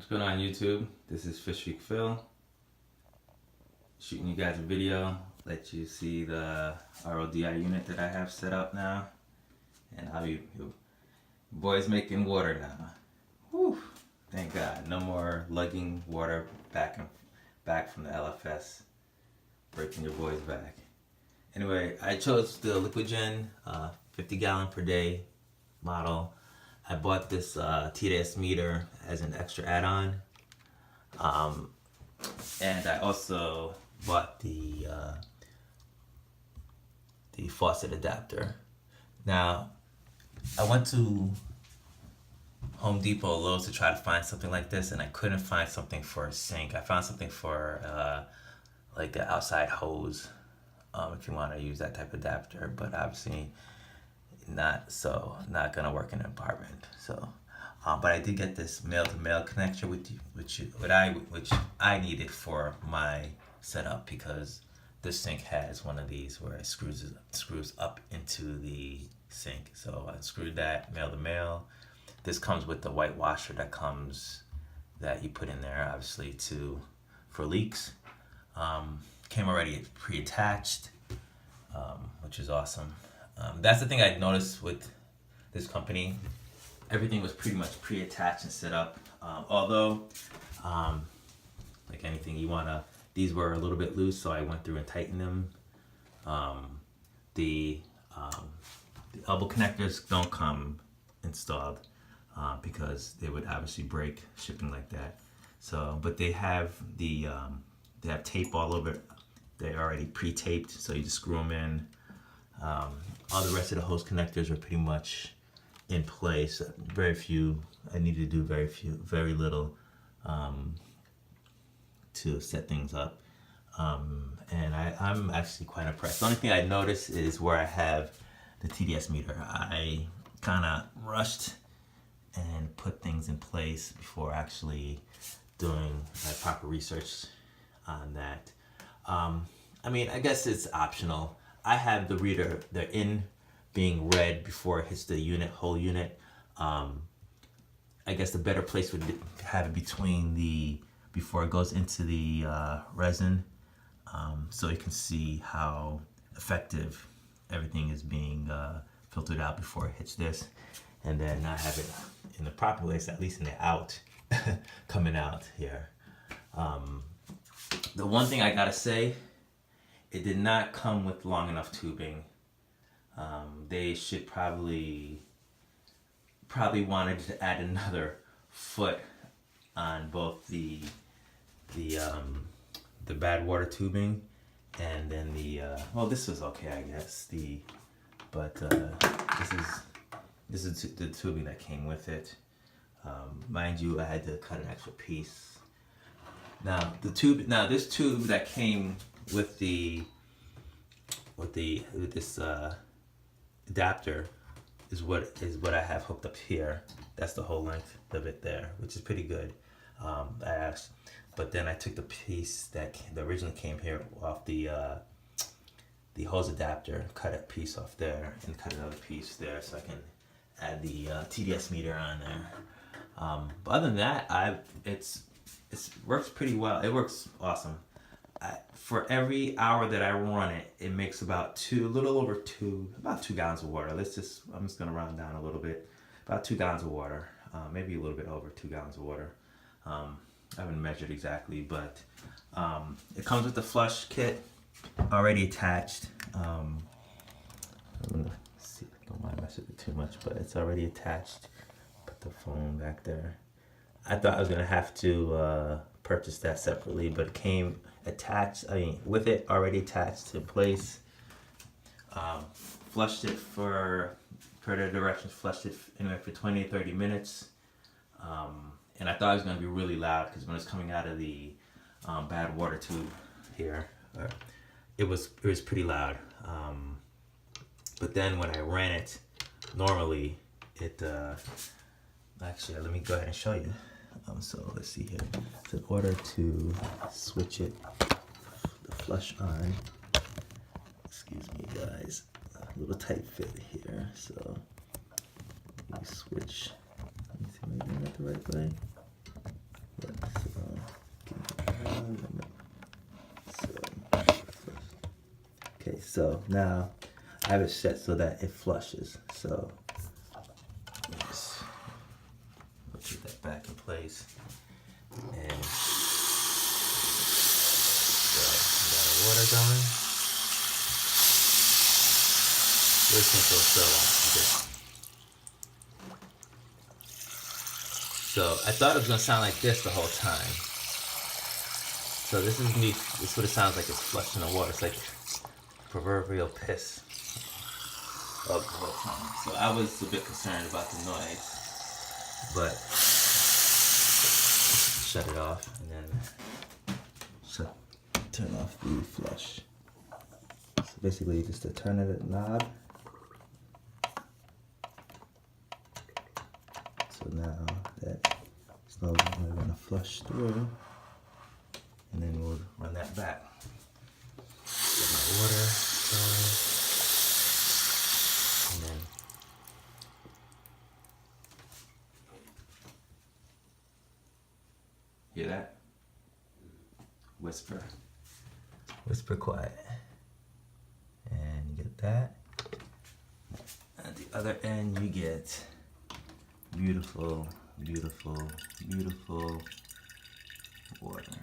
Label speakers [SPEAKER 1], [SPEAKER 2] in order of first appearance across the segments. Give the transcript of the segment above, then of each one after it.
[SPEAKER 1] What's going on YouTube? This is Fish Week Phil. Shooting you guys a video, let you see the RODI unit that I have set up now. And how you boys making water now. Whew, thank God. No more lugging water back from the LFS, breaking your boys back. Anyway, I chose the LiquaGen 50 gallon per day model. I bought this TDS meter as an extra add-on, and I also bought the faucet adapter. Now, I went to Home Depot or Lowe's to try to find something like this, and I couldn't find something for a sink. I found something for like the outside hose, if you want to use that type of adapter, but obviously not gonna work in an apartment. So but I did get this male-to-male connector which I needed for my setup, because this sink has one of these where it screws up into the sink. So I screwed that male-to-male. This comes with the white washer that you put in there, obviously for leaks. Came already pre-attached, which is awesome. That's the thing I noticed with this company. Everything was pretty much pre-attached and set up. Although, like anything, these were a little bit loose, so I went through and tightened them. The elbow connectors don't come installed because they would obviously break shipping like that. So, but they have they have tape all over. They're already pre-taped, so you just screw them in. All the rest of the hose connectors are pretty much in place. Very few. I need to do very little to set things up. And I'm actually quite impressed. The only thing I noticed is where I have the TDS meter. I kind of rushed and put things in place before actually doing my proper research on that. I mean, I guess it's optional. I have the reader, the in being read before it hits the whole unit. I guess the better place would have it before it goes into the resin, so you can see how effective everything is being filtered out before it hits this. And then I have it in the proper place, at least in the out, coming out here. The one thing I gotta say, it did not come with long enough tubing. They should probably wanted to add another foot on both the bad water tubing and then well, this was okay, I guess. This is the tubing that came with it. Mind you, I had to cut an extra piece. Now this tube that came with this adapter is what I have hooked up here. That's the whole length of it there, which is pretty good. But then I took the piece that originally came here off the hose adapter, cut a piece off there, and cut another piece there, so I can add the TDS meter on there. But other than that, it works pretty well. It works awesome. For every hour that I run it, it makes about 2 gallons of water. I'm just gonna round down a little bit. About 2 gallons of water, maybe a little bit over 2 gallons of water. I haven't measured exactly, but it comes with the flush kit already attached. I'm gonna see, I don't mind messing with it too much, but it's already attached. Put the phone back there. I thought I was gonna have to purchase that separately, but it came attached. With it already attached to place. Flushed it for the directions. Flushed it anyway for 20 to 30 minutes. And I thought it was gonna be really loud, because when it's coming out of the bad water tube here, it was pretty loud. But then when I ran it normally, actually, let me go ahead and show you. So let's see here. So in order to switch it, the flush on, excuse me guys, a little tight fit here. So you switch, let me see, am I doing it the right way? So now I have it set so that it flushes. So let's put that back in place. And so we got our water going. Very simple, so I thought it was gonna sound like this the whole time. So this is me. This is what it sounds like. It's flushing the water. It's like proverbial piss of the whole time. So I was a bit concerned about the noise, but shut it off and then turn off the flush. So basically, just to turn it at the knob. So now that it's no longer going to flush through, and then we'll run that back. Get my water going, and then hear that? Whisper. Whisper quiet. And you get that. At the other end you get beautiful, beautiful, beautiful water.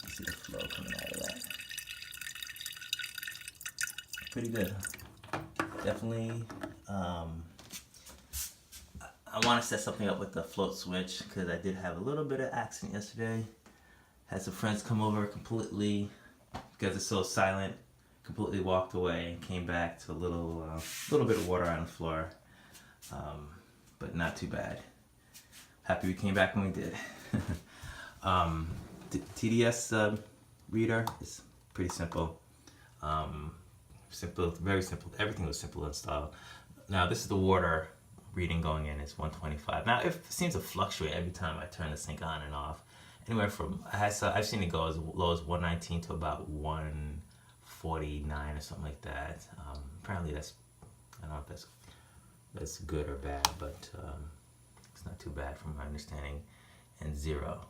[SPEAKER 1] You see the flow coming out of that. Pretty good. Definitely. I want to set something up with the float switch because I did have a little bit of accident yesterday. Had some friends come over completely, because it's so silent, completely walked away and came back to a little bit of water on the floor. But not too bad. Happy we came back when we did. The TDS reader is pretty simple. Simple, very simple. Everything was simple to install. Now this is the water reading going in. It's 125. Now it seems to fluctuate every time I turn the sink on and off. Anywhere from I've seen it go as low as 119 to about 149 or something like that. Apparently that's, I don't know if that's good or bad, but it's not too bad from my understanding. And 0.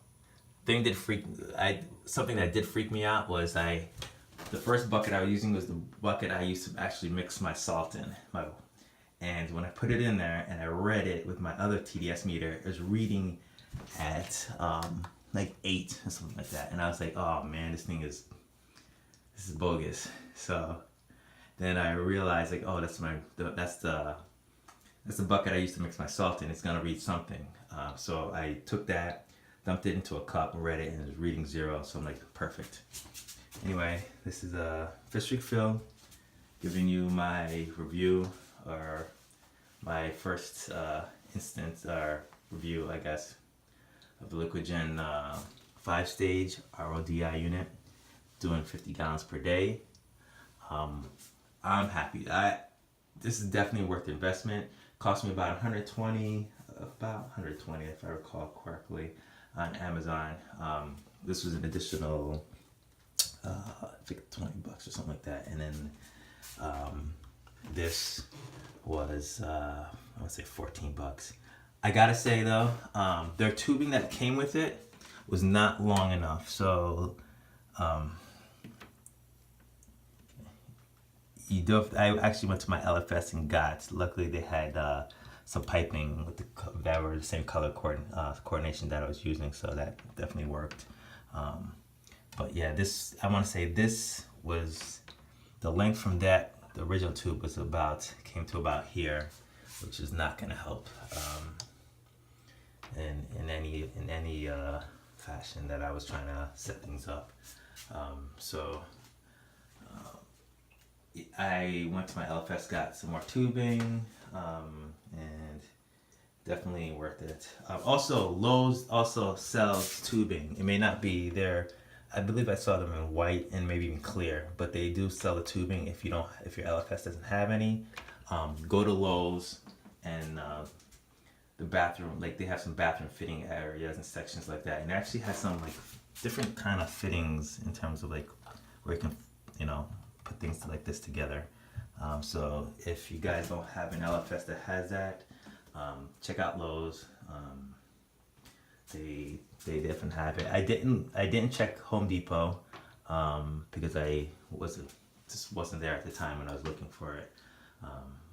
[SPEAKER 1] Something that did freak me out was the first bucket I was using was the bucket I used to actually mix my salt in. And when I put it in there and I read it with my other TDS meter, it was reading at like 8 or something like that. And I was like, oh man, this is bogus. So then I realized, like, oh, that's the bucket I used to mix my salt in. It's gonna read something. So I took that, dumped it into a cup, read it, and it was reading 0. So I'm like, perfect. Anyway, this is a Fish Streak Phil giving you my review, or my first instance or review, I guess, of the LiquaGen 5-stage RODI unit, doing 50 gallons per day. I'm happy. This is definitely worth the investment. Cost me about 120 if I recall correctly, on Amazon. This was an additional, I think $20 or something like that. And then this was, I would say $14. I gotta say though, their tubing that came with it was not long enough. So I actually went to my LFS and got, luckily they had some piping with that were the same color coordination that I was using, so that definitely worked. But yeah, I want to say this was the length from the original tube came to about here, which is not going to help in any fashion that I was trying to set things up. I went to my LFS, got some more tubing, and definitely worth it. Also, Lowe's also sells tubing. It may not be there. I believe I saw them in white and maybe even clear, but they do sell the tubing. If your LFS doesn't have any, go to Lowe's, and the bathroom, like they have some bathroom fitting areas and sections like that, and it actually has some like different kind of fittings in terms of like where you can, put things like this together. So if you guys don't have an LFS that has that, check out Lowe's. They definitely have it. I didn't check Home Depot. because I just wasn't there at the time when I was looking for it.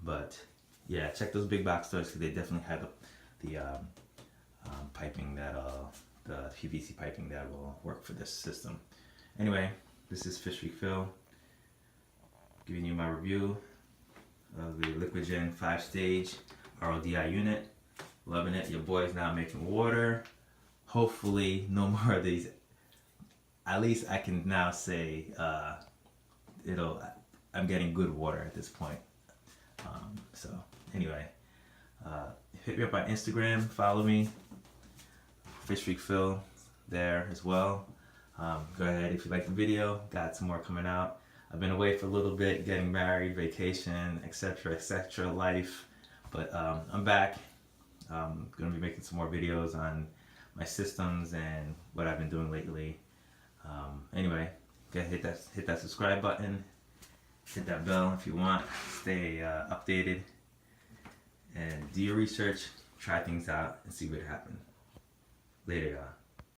[SPEAKER 1] But yeah, check those big box stores because they definitely have the piping the PVC piping that will work for this system. Anyway, this is Fish Freak Phil giving you my review of the LiquaGen 5-stage RODI unit. Loving it. Your boy's now making water. Hopefully no more of these. At least I can now say I'm getting good water at this point. So anyway, hit me up on Instagram, follow me, Fish Freak Phil there as well. Go ahead if you like the video, got some more coming out. I've been away for a little bit, getting married, vacation, etc., life, but I'm back. I'm gonna be making some more videos on my systems and what I've been doing lately. Anyway, hit that subscribe button, hit that bell if you want, stay updated, and do your research, try things out, and see what happens. Later, y'all.